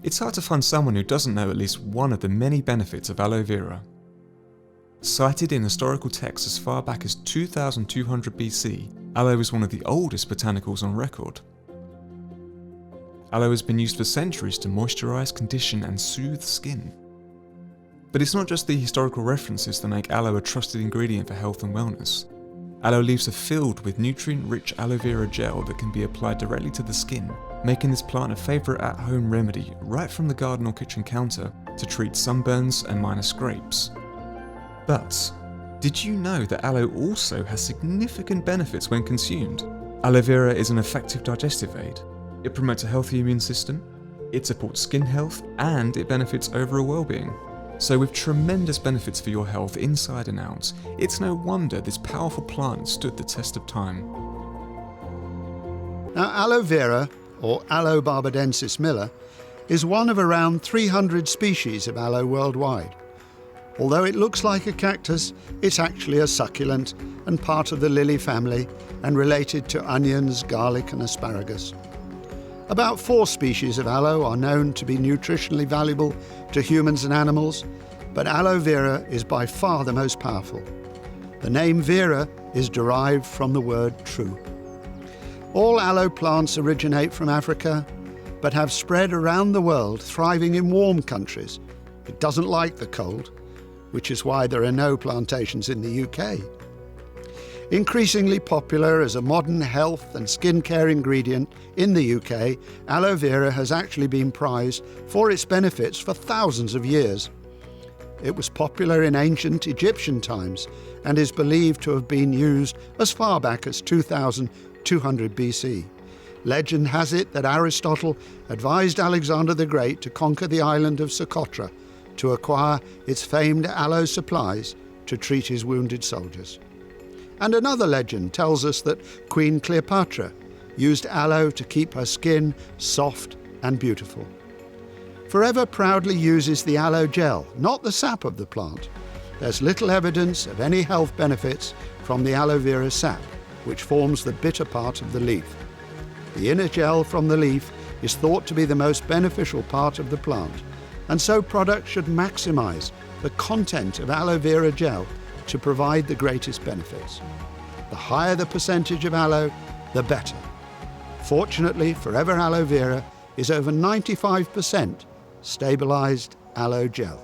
it's hard to find someone who doesn't know at least one of the many benefits of aloe vera. Cited in historical texts as far back as 2200 BC, aloe is one of the oldest botanicals on record. Aloe has been used for centuries to moisturise, condition and soothe skin. But it's not just the historical references that make aloe a trusted ingredient for health and wellness. Aloe leaves are filled with nutrient-rich aloe vera gel that can be applied directly to the skin, making this plant a favourite at-home remedy right from the garden or kitchen counter to treat sunburns and minor scrapes. But did you know that aloe also has significant benefits when consumed? Aloe vera is an effective digestive aid. It promotes a healthy immune system, it supports skin health, and it benefits overall well-being. So with tremendous benefits for your health inside and out, it's no wonder this powerful plant stood the test of time. Now, aloe vera, or Aloe barbadensis Miller, is one of around 300 species of aloe worldwide. Although it looks like a cactus, it's actually a succulent and part of the lily family and related to onions, garlic and asparagus. About 4 species of aloe are known to be nutritionally valuable to humans and animals, but aloe vera is by far the most powerful. The name vera is derived from the word true. All aloe plants originate from Africa, but have spread around the world, thriving in warm countries. It doesn't like the cold, which is why there are no plantations in the UK. Increasingly popular as a modern health and skincare ingredient in the UK, aloe vera has actually been prized for its benefits for thousands of years. It was popular in ancient Egyptian times and is believed to have been used as far back as 2200 BC. Legend has it that Aristotle advised Alexander the Great to conquer the island of Socotra to acquire its famed aloe supplies to treat his wounded soldiers. And another legend tells us that Queen Cleopatra used aloe to keep her skin soft and beautiful. Forever proudly uses the aloe gel, not the sap of the plant. There's little evidence of any health benefits from the aloe vera sap, which forms the bitter part of the leaf. The inner gel from the leaf is thought to be the most beneficial part of the plant, and so products should maximize the content of aloe vera gel to provide the greatest benefits. The higher the percentage of aloe, the better. Fortunately, Forever Aloe Vera is over 95% stabilized aloe gel.